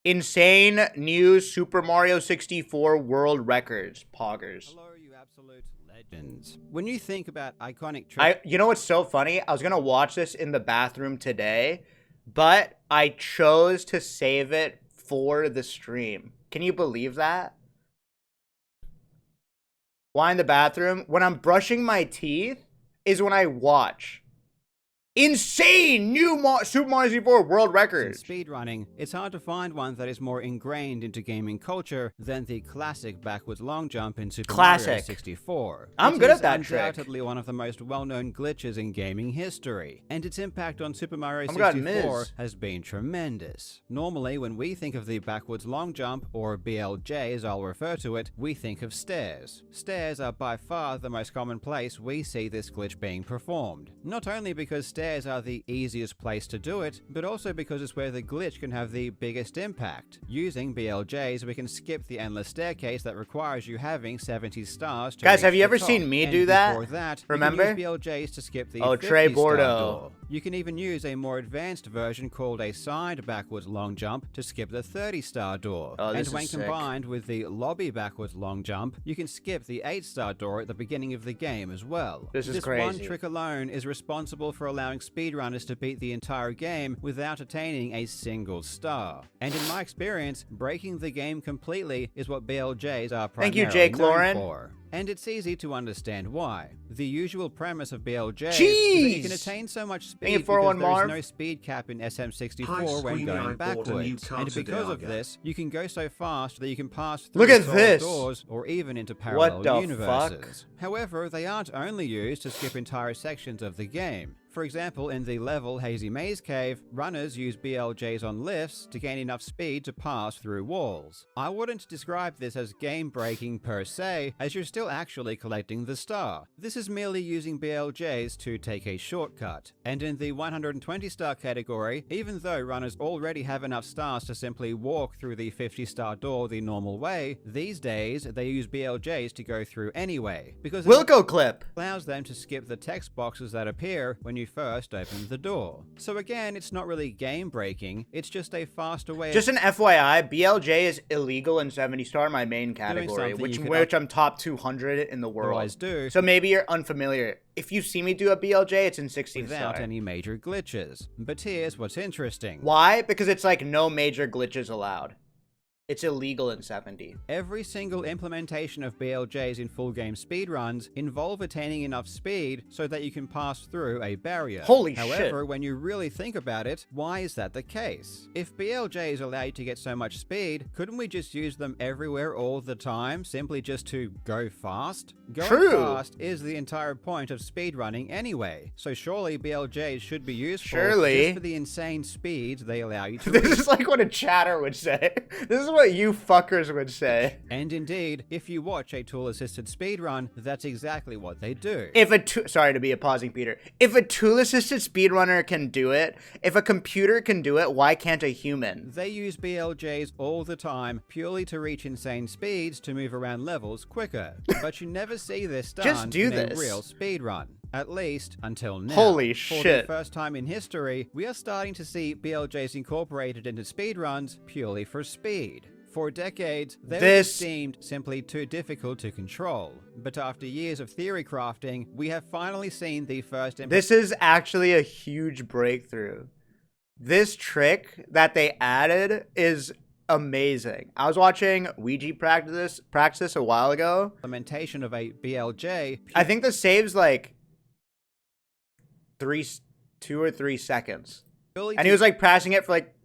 Insane new Super Mario 64 World Records. Poggers. Hello, you absolute legends. When you think about iconic tricks, You know what's so funny? I was gonna watch this in the bathroom today, but I chose to save it for the stream. Can you believe that? Why in the bathroom? When I'm brushing my teeth is when I watch. Insane new Super Mario 64 World Records. speedrunning, it's hard to find one that is more ingrained into gaming culture than the classic backwards long jump in Super Mario 64. I'm good at that It is trick. undoubtedly one of the most well-known glitches in gaming history, and its impact on Super Mario Oh my God, 64 Miz. has been tremendous. Normally, when we think of the backwards long jump, or BLJ as I'll refer to it, we think of stairs. Stairs are by far the most common place we see this glitch being performed. Not only because stairs are the easiest place to do it, but also because it's where the glitch can have the biggest impact. Using BLJs, we can skip the endless staircase that requires you having 70 stars to Guys, reach have you the ever top. seen me And do that? before that, Remember? you can use BLJs to skip the Oh, 50 Trey star Bordeaux. door. You can even use a more advanced version called a side backwards long jump to skip the 30-star door. Oh, this and when is sick. combined with the lobby backwards long jump, you can skip the 8-star door at the beginning of the game as well. This is This crazy. one trick alone is responsible for allowing speedrunners to beat the entire game without attaining a single star. And in my experience, breaking the game completely is what BLJs are Thank primarily you, Jake known Lauren. for. And it's easy to understand why. The usual premise of BLJ is Jeez! that you can attain so much speed Thank you, because 401 there is Marv. no speed cap in SM64 Hi, when Squeezy, going I bought a new backwards. car And today, because of Aga. this, you can go so fast that you can pass Look through at solid this. doors or even into parallel the universes. However, they aren't only used to skip entire sections of the game. For example, in the level Hazy Maze Cave, runners use BLJs on lifts to gain enough speed to pass through walls. I wouldn't describe this as game-breaking per se, as you're still actually collecting the star. This is merely using BLJs to take a shortcut. And in the 120-star category, even though runners already have enough stars to simply walk through the 50-star door the normal way, these days they use BLJs to go through anyway, because Wilco clip. allows them to skip the text boxes that appear when you first open the door. So again, it's not really game breaking, it's just a faster way Just an FYI, BLJ is illegal in 70 star, my main category, something which you could which I'm top 200 in the world. otherwise do So maybe you're unfamiliar. If you see me do a BLJ, it's in 16 without star. any major glitches. But here's what's interesting. Why? Because it's like no major glitches allowed. It's illegal in 70. Every single implementation of BLJs in full game speedruns involve attaining enough speed so that you can pass through a barrier. Holy However, shit. when you really think about it, why is that the case? If BLJs allow you to get so much speed, couldn't we just use them everywhere all the time, simply just to go fast? Going True. fast is the entire point of speedrunning anyway, so surely BLJs should be useful Surely. just for the insane speeds they allow you to This reach. is like what a chatter would say. This is what you fuckers would say. And indeed, if you watch a tool-assisted speedrun, that's exactly what they do. If a sorry to be a pausing Peter. If a tool-assisted speedrunner can do it, if a computer can do it, why can't a human? They use BLJs all the time purely to reach insane speeds to move around levels quicker. But you never see this done Just do in this. a real speedrun. At least until now. Holy For shit. the first time in history, we are starting to see BLJs incorporated into speedruns purely for speed. For decades, they were This- just deemed simply too difficult to control. But after years of theory crafting, we have finally seen the first This is actually a huge breakthrough. This trick that they added is amazing. I was watching Ouija practice a while ago. implementation of a BLJ I think the save's like 2 or 3 seconds. purely And to he was like passing it for like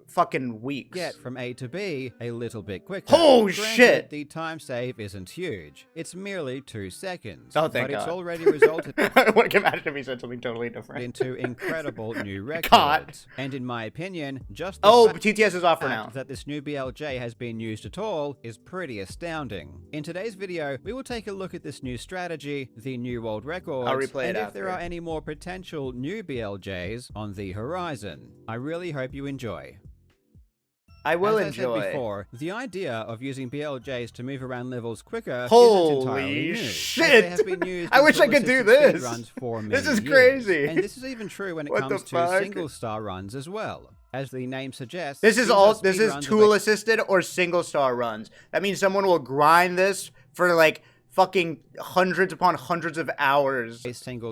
fucking weeks. get from A to B a little bit quicker. Oh, Granted, shit. The time save isn't huge. It's merely 2 seconds. Oh, thank but it's God. already resulted I would have imagined if he said something totally different. into incredible new records. God. And in my opinion, just the Oh, fact TTS is off for now. that this new BLJ has been used at all is pretty astounding. In today's video, we will take a look at this new strategy, the new world records, I'll replay and it if there after. are any more potential new BLJs on the horizon. I really hope you enjoy. I will As enjoy. I said before, the idea of using BLJs to move around levels quicker Holy isn't entirely new. shit. As they have been used I in wish I could do tool-assisted this. speedruns for This many is years. crazy. And this is even true when it What comes the to fuck? single-star runs as well. As the name suggests, This is speedruns tool assisted or single star runs. That means someone will grind this for like fucking hundreds upon hundreds of hours,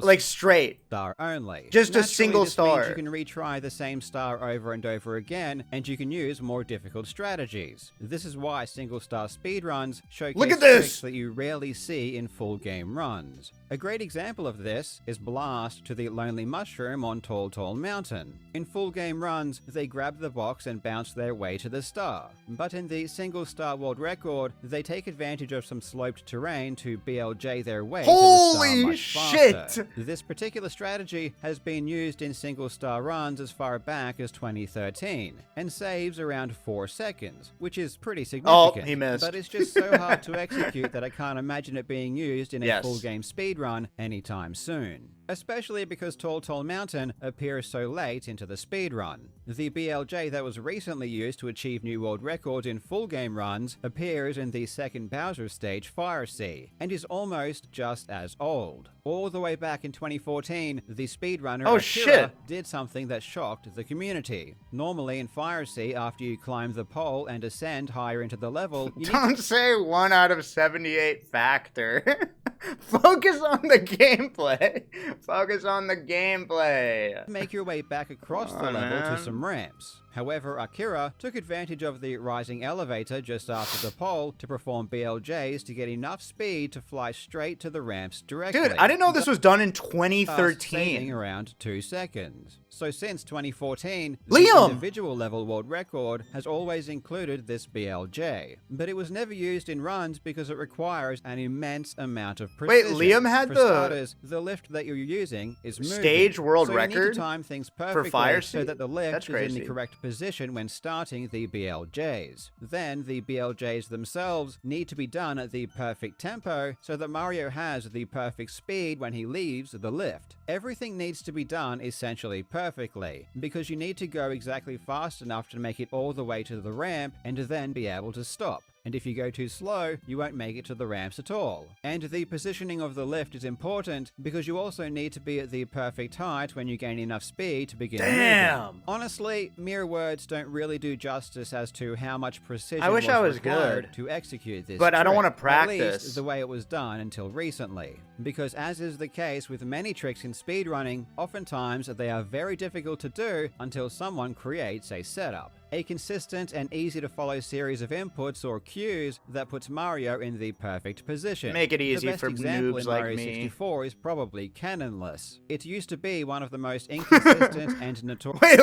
like straight star only. just Naturally, a single this star. Means you can retry the same star over and over again, and you can use more difficult strategies. This is why single star speedruns showcase tricks that you rarely see in full game runs. A great example of this is Blast to the Lonely Mushroom on Tall Tall Mountain. In full game runs, they grab the box and bounce their way to the star. But in the single star world record, they take advantage of some sloped terrain to BLJ their way to the star much faster. This particular strategy has been used in single star runs as far back as 2013, and saves around 4 seconds, which is pretty significant. Oh, he missed. But it's just so hard to execute that I can't imagine it being used in a full game speedrun anytime soon. Especially because Tall Tall Mountain appears so late into the speedrun. The BLJ that was recently used to achieve new world records in full game runs appears in the second Bowser stage, Fire Sea, and is almost just as old. All the way back in 2014, the speedrunner Akira did something that shocked the community. Normally in Fire Sea, after you climb the pole and ascend higher into the level, you Don't say 1 out of 78 factor. Focus on the gameplay. Focus on the gameplay. Make your way back across the level to some ramps. However, Akira took advantage of the rising elevator just after the pole to perform BLJs to get enough speed to fly straight to the ramps directly. Dude, I didn't know this was done in 2013. Saving around 2 seconds. So since 2014, Liam! the individual level world record has always included this BLJ. But it was never used in runs because it requires an immense amount of precision. Wait, Liam had For starters, the lift that you're using is moving. Stage world so you record need to time things perfectly for Fire so Sea? that the lift That's is in the crazy. correct position when starting the BLJs. Then the BLJs themselves need to be done at the perfect tempo so that Mario has the perfect speed when he leaves the lift. Everything needs to be done essentially perfectly, because you need to go exactly fast enough to make it all the way to the ramp and to then be able to stop. And if you go too slow, you won't make it to the ramps at all. And the positioning of the lift is important because you also need to be at the perfect height when you gain enough speed to begin moving. Honestly, mere words don't really do justice as to how much precision was required to execute this but I don't trick, want to practice. at least the way it was done until recently. Because as is the case with many tricks in speedrunning, oftentimes they are very difficult to do until someone creates a setup. A consistent and easy to follow series of inputs or cues that puts Mario in the perfect position. Make it easy the best for example noobs in like Mario me. 64 is probably Cannonless. It used to be one of the most inconsistent and notorious. Wait,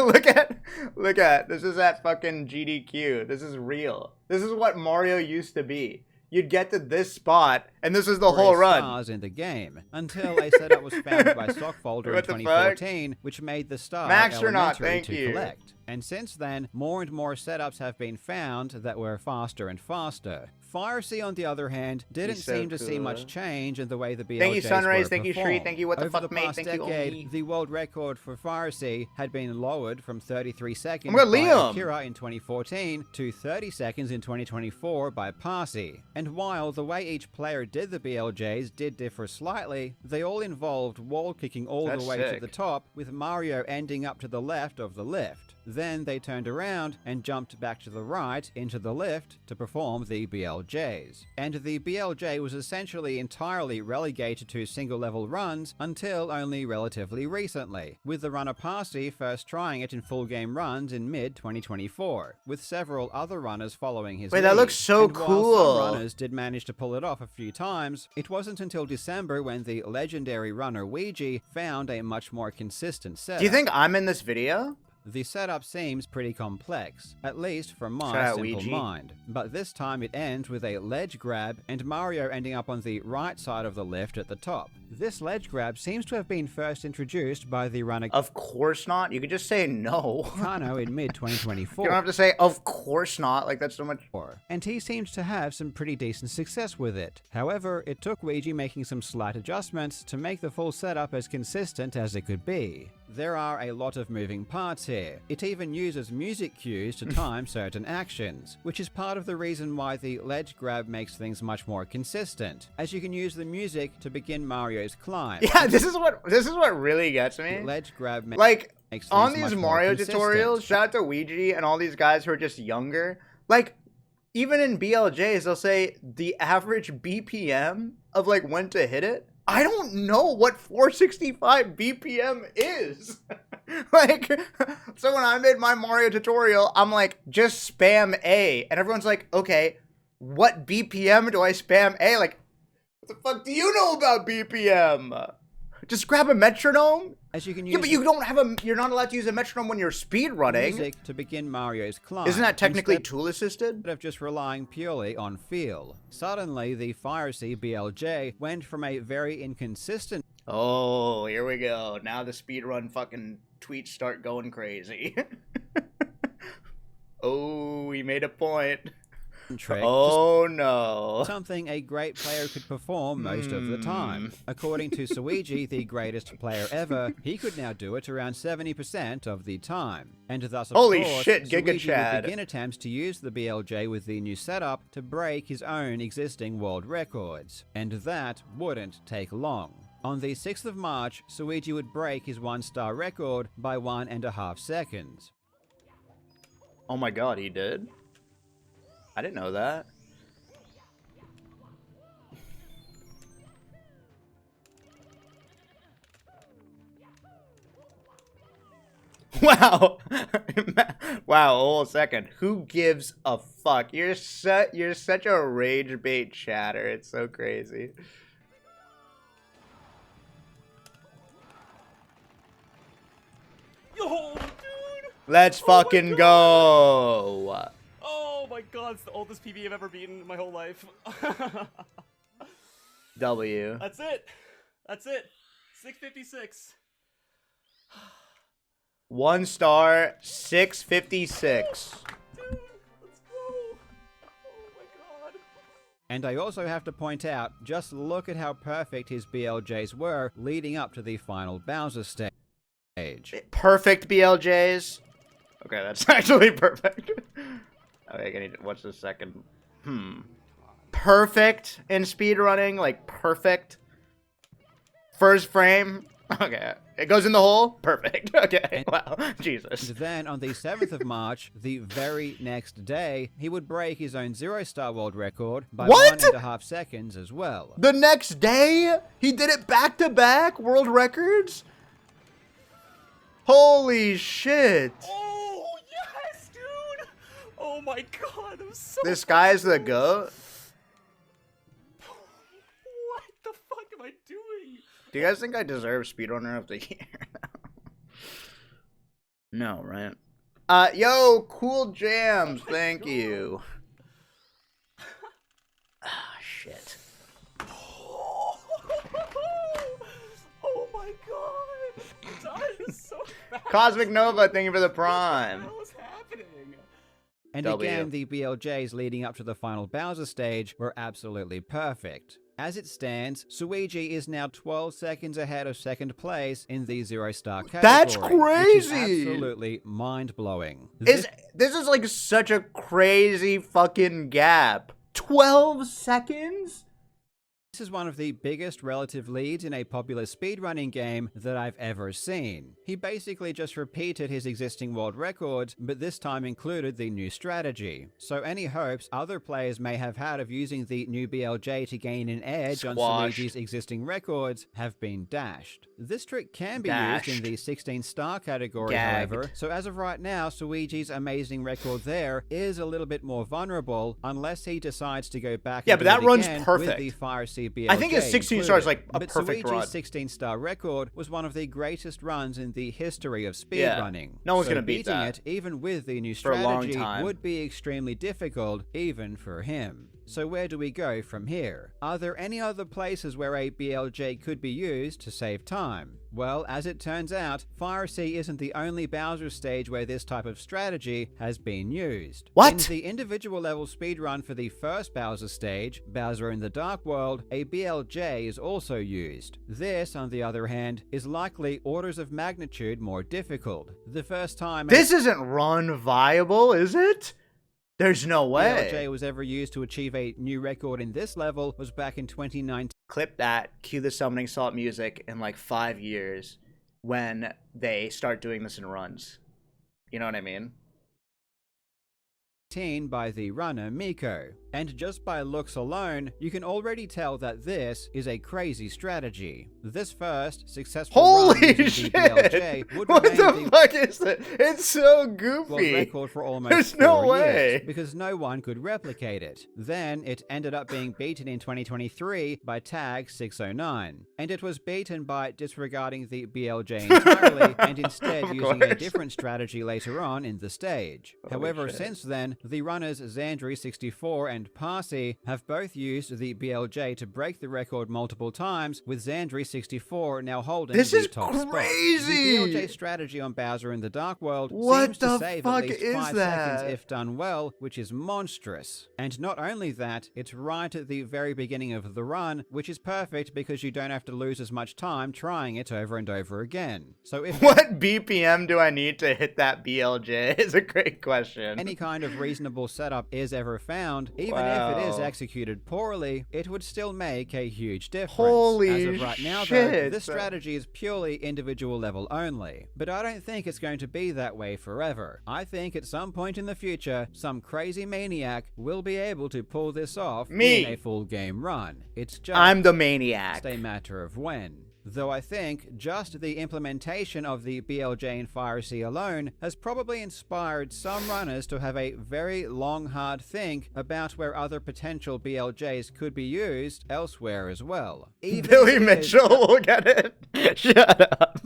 look at. This is at fucking GDQ. This is real. This is what Mario used to be. You'd get to this spot, and this is the whole run. Stars in the game, until a setup was found by Stockfolder in 2014, which made the star Max or not, elementary thank to you. collect. And since then, more and more setups have been found that were faster and faster. Fire Sea, on the other hand, didn't seem to see much change in the way the BLJs Thank you, Sunrise. were Thank you, performed. Shri. Thank you, what the Over fuck, the mate. past Thank you, decade, Oni. the world record for Fire Sea had been lowered from 33 seconds Oh my God, by Liam! Akira in 2014 to 30 seconds in 2024 by Parsi. And while the way each player did the BLJs did differ slightly, they all involved wall kicking all That's the way to sick. the top, with Mario ending up to the left of the lift. Then they turned around and jumped back to the right into the lift to perform the BLJs. And the BLJ was essentially entirely relegated to single-level runs until only relatively recently, with the runner Parsi first trying it in full-game runs in mid-2024, with several other runners following his lead. Wait, that looks so And while cool. some runners did manage to pull it off a few times, it wasn't until December when the legendary runner Suigi found a much more consistent setup. Do you think I'm in this video? The setup seems pretty complex, at least from Shout my out simple Ouija. mind. But this time it ends with a ledge grab and Mario ending up on the right side of the lift at the top. This ledge grab seems to have been first introduced by the runner Of course not. You could just say no. Kano in mid-2024. You don't have to say, of course not. Like, that's so much. And he seems to have some pretty decent success with it. However, it took Luigi making some slight adjustments to make the full setup as consistent as it could be. There are a lot of moving parts here. It even uses music cues to time certain actions, which is part of the reason why the ledge grab makes things much more consistent, as you can use the music to begin Mario's climb. Yeah, this is what really gets me. The ledge grab Like, makes On things these much more Mario consistent. tutorials, shout out to Ouija and all these guys who are just younger. Like, even in BLJs, they'll say the average BPM of like when to hit it. I don't know what 465 BPM is. Like, so when I made my Mario tutorial, I'm like, just spam A. And everyone's like, okay, what BPM do I spam A? Like, what the fuck do you know about BPM? Just grab a metronome? As you can use Yeah, but you don't have you're not allowed to use a metronome when you're speed running. music to begin Mario's climb. Isn't that technically instead tool assisted? of just relying purely on feel. Suddenly, the Piracy BLJ went from a very inconsistent Oh, here we go. Now the speedrun fucking tweets start going crazy. Oh, he made a point. trick Oh no. something a great player could perform most of the time. According to Suigi, the greatest player ever, he could now do it around 70% of the time. And thus, of Holy course, shit, Giga Suigi Chad. would begin attempts to use the BLJ with the new setup to break his own existing world records. And that wouldn't take long. On the 6th of March, Suigi would break his 1-star record by 1.5 seconds. Oh my god, he did? I didn't know that. Wow. Wow, hold a second. Who gives a fuck? You're such a rage bait chatter. It's so crazy. Yo, dude! Let's fucking go. Oh my god, it's the oldest PB I've ever beaten in my whole life. W. That's it. That's it. 656. 1 star, 656. Dude, let's go. Oh my god. And I also have to point out, just look at how perfect his BLJs were leading up to the final Bowser stage. Perfect BLJs. Okay, that's actually perfect. Okay, what's the second? Perfect in speedrunning, like perfect. First frame. Okay, it goes in the hole. Perfect. Okay, wow, Jesus. And then on the 7th of March, the very next day, he would break his own 0-star world record by What? 1.5 seconds as well. The next day, he did it back to back, world records. Holy shit! Oh, yes, dude! Oh my god, I'm so This guy's the goat. What the fuck am I doing? Do you guys think I deserve speedrunner of the year? No, right? Yo, cool jams, thank you. Ah, shit. Oh my god! That is so fast. Cosmic Nova, thank you for the prime. What was happening? And W. again, the BLJs leading up to the final Bowser stage were absolutely perfect. As it stands, Suigi is now 12 seconds ahead of second place in the 0-star category. That's Which is crazy! absolutely mind-blowing. This is like such a crazy fucking gap. 12 seconds? This is one of the biggest relative leads in a popular speedrunning game that I've ever seen. He basically just repeated his existing world records, but this time included the new strategy. So any hopes other players may have had of using the new BLJ to gain an edge on Squashed. Suigi's existing records have been dashed. This trick can be Dashed. used in the 16-star category, Gagged. however, so as of right now, Suigi's amazing record there is a little bit more vulnerable unless he decides to go back Yeah, and but do that it runs again perfect. with the Fire C BLJ I think his 16 stars is like a but perfect Suigi's run. 16-star record was one of the greatest runs in the history of Yeah. speedrunning. No one's So gonna beat beating that. it, even with the new For a long strategy, time. would be extremely difficult, even for him. So where do we go from here? Are there any other places where a BLJ could be used to save time? Well, as it turns out, Fire C isn't the only Bowser stage where this type of strategy has been used. What? In the individual level speedrun for the first Bowser stage, Bowser in the Dark World, a BLJ is also used. This, on the other hand, is likely orders of magnitude more difficult. The first time This isn't run viable, is it? There's no way. BLJ was ever used to achieve a new record in this level was back in 2019. Clip that, cue the summoning salt music in like 5 years, when they start doing this in runs. You know what I mean? By the runner Miko, and just by looks alone, you can already tell that this is a crazy strategy. This first successful run Holy using shit! the BLJ would What remain the fuck is it? It's so world goofy. record for almost There's no 4 way. years, because no one could replicate it. Then it ended up being beaten in 2023 by Tag 609, and it was beaten by disregarding the BLJ entirely and instead Of using a course. different strategy later on in the stage. However, shit. since then, the runners Xandri64 and Parsi have both used the BLJ to break the record multiple times, with Xandri64 now holding This the is top spot. crazy! The BLJ strategy on Bowser in the Dark World What seems to the save fuck at least is 5 that? seconds if done well, which is monstrous. And not only that, it's right at the very beginning of the run, which is perfect because you don't have to lose as much time trying it over and over again. So if What BPM do I need to hit that BLJ is a great question. any kind of reasonable setup is ever found, even if it is Wow. executed poorly, it would still make a huge difference. Holy As of right now, though, shit. this strategy is purely individual level only. But I don't think it's going to be that way forever. I think at some point in the future, some crazy maniac will be able to pull this off Me. in a full game run. It's just I'm the maniac. a matter of when. Though I think just the implementation of the BLJ in Fire Sea alone has probably inspired some runners to have a very long, hard think about where other potential BLJs could be used elsewhere as well. Even Billy if it is Mitchell will get it. Shut up.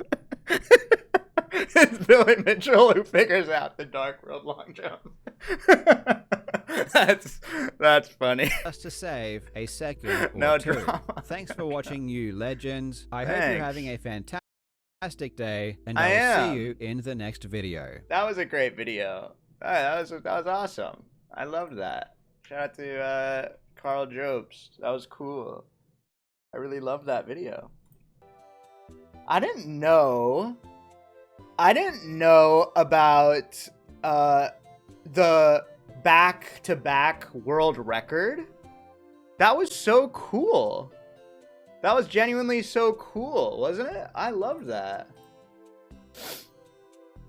It's Billy Mitchell who figures out the Dark World long jump. That's funny. just to save a second or No two. drama. Thanks for watching, you legends. I hope Thanks. you're having a fantastic day, and I I'll am. see you in the next video. That was a great video. That was awesome. I loved that. Shout out to Carl Jobs. That was cool. I really loved that video. I didn't know about the back-to-back world record. That was so cool. That was genuinely so cool, wasn't it? I loved that.